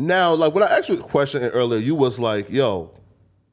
Now, like when I asked you a question earlier, you was like, "Yo,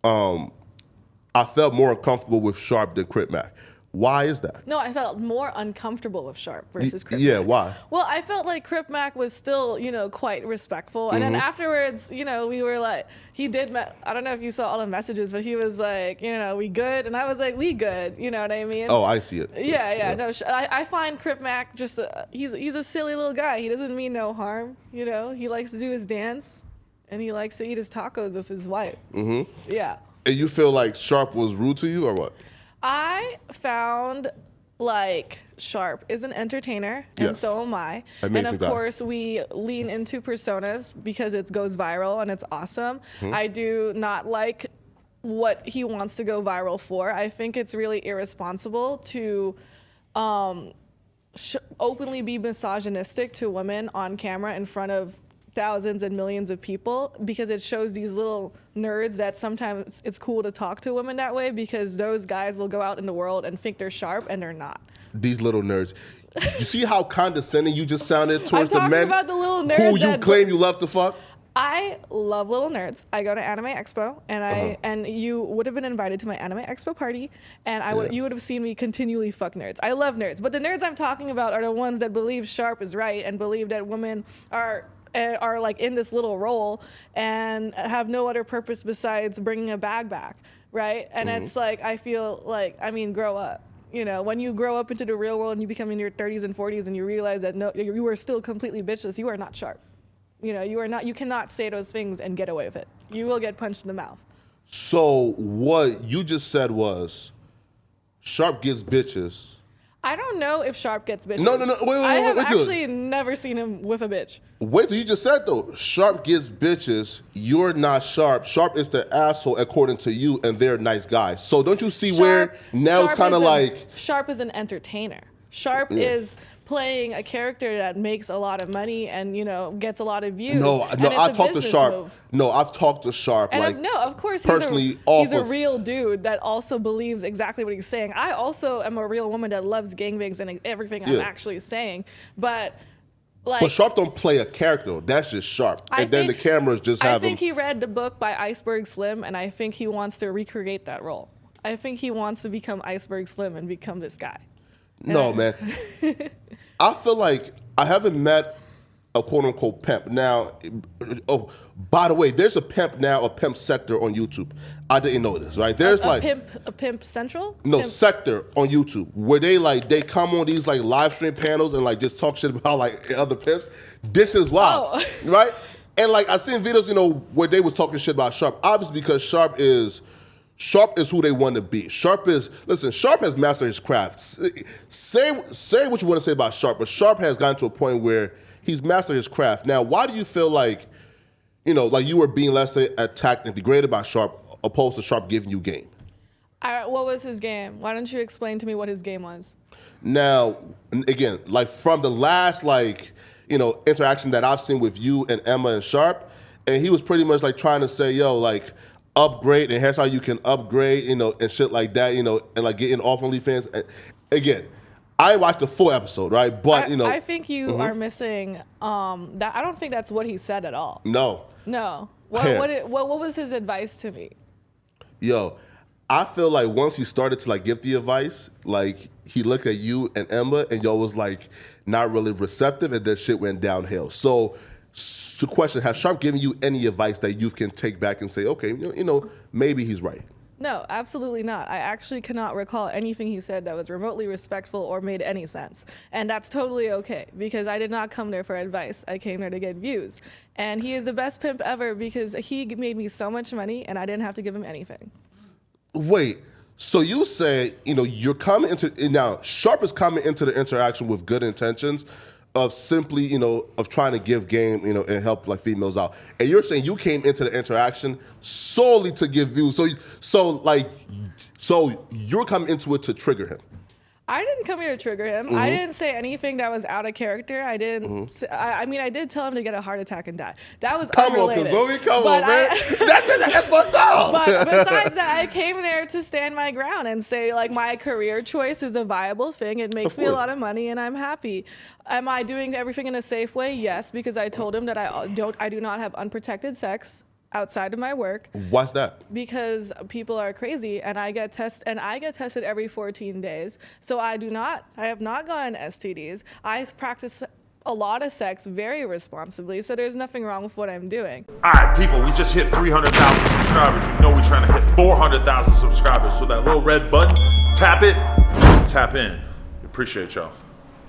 I felt more comfortable with Sharp than Crip Mac." Why is that? No, I felt more uncomfortable with Sharp versus Crip Yeah, Mac. why? Well, I felt like Crip Mac was still, quite respectful. And then afterwards, we were like, I don't know if you saw all the messages, but he was like, we good? And I was like, we good. You know what I mean? Oh, I see it. Yeah. No, I find Crip Mac just, he's a silly little guy. He doesn't mean no harm. He likes to do his dance and he likes to eat his tacos with his wife. Mm-hmm. Yeah. And you feel like Sharp was rude to you or what? I found like Sharp is an entertainer, and Yes. so am I. Amazing and of guy. course, we lean into personas because it goes viral and it's awesome. I do not like what he wants to go viral for. I think it's really irresponsible to openly be misogynistic to women on camera in front of thousands and millions of people, because it shows these little nerds that sometimes it's cool to talk to women that way, because those guys will go out in the world and think they're sharp and they're not. These little nerds. You see how condescending you just sounded towards the talking men about the little nerds who you that- claim you love to fuck? I love little nerds. I go to Anime Expo, and and you would have been invited to my Anime Expo party, and you would have seen me continually fuck nerds. I love nerds, but the nerds I'm talking about are the ones that believe Sharp is right and believe that women are like in this little role and have no other purpose besides bringing a bag back, right? And it's like, I feel like, grow up. When you grow up into the real world and you become in your 30s and 40s and you realize that no, you are still completely bitchless, you are not Sharp. You cannot say those things and get away with it. You will get punched in the mouth. So what you just said was Sharp gets bitches. I don't know if Sharp gets bitches. No, wait, I have wait, actually never seen him with a bitch. Wait till you just said though. Sharp gets bitches. You're not Sharp. Sharp is the asshole according to you, and they're nice guys. So don't you see where now it's kind of like Sharp is an entertainer. Sharp is playing a character that makes a lot of money and gets a lot of views. No, and it's I a talked to business Sharp. move. No, I've talked to Sharp. And of course, personally, he's a real dude that also believes exactly what he's saying. I also am a real woman that loves gangbangs and everything I'm actually saying. But Sharp don't play a character. That's just Sharp. And then the cameras just have him. I think he read the book by Iceberg Slim, and I think he wants to recreate that role. I think he wants to become Iceberg Slim and become this guy. No, man. I feel like I haven't met a quote-unquote pimp. Now, oh, by the way, there's a pimp sector on YouTube. I didn't know this, right? There's a pimp central? No, pimp. sector on YouTube where they come on these like live stream panels and like just talk shit about like other pimps. This is wild, right? And like I seen videos, where they was talking shit about Sharp. Obviously because Sharp is who they want to be. Sharp has mastered his craft. Say what you want to say about Sharp, but Sharp has gotten to a point where he's mastered his craft. Now, why do you feel like, like you were being, let's say, attacked and degraded by Sharp, opposed to Sharp giving you game? What was his game? Why don't you explain to me what his game was? Now, again, like from the last interaction that I've seen with you and Emma and Sharp, and he was pretty much like trying to say, yo, like, upgrade, and here's how you can upgrade, and shit like that, and like getting off OnlyFans. And again, I watched the full episode, right? But I think you are missing that. I don't think that's what he said at all. No. What was his advice to me? Yo, I feel like once he started to like give the advice, like he looked at you and Emma, and y'all was like not really receptive, and then shit went downhill. So the question, has Sharp given you any advice that you can take back and say, okay, maybe he's right? No, absolutely not. I actually cannot recall anything he said that was remotely respectful or made any sense. And that's totally okay, because I did not come there for advice. I came there to get views. And he is the best pimp ever because he made me so much money and I didn't have to give him anything. Wait, so you say, you're coming into, now Sharp is coming into the interaction with good intentions, of simply, of trying to give game, and help like females out. And you're saying you came into the interaction solely to give views. So you're coming into it to trigger him. I didn't come here to trigger him. I didn't say anything that was out of character. I didn't. I mean, I did tell him to get a heart attack and die. That was unrelated. Come on, Kazumi, come on, man. That's fucked up. But besides that, I came there to stand my ground and say, like, my career choice is a viable thing. It makes me a lot of money, and I'm happy. Am I doing everything in a safe way? Yes, because I told him that I do not have unprotected sex outside of my work. Why's that? Because people are crazy, and I get tested every 14 days. So I have not gotten STDs. I practice a lot of sex very responsibly, so there's nothing wrong with what I'm doing. All right, people, we just hit 300,000 subscribers. You know we're trying to hit 400,000 subscribers. So that little red button, tap it, tap in. Appreciate y'all.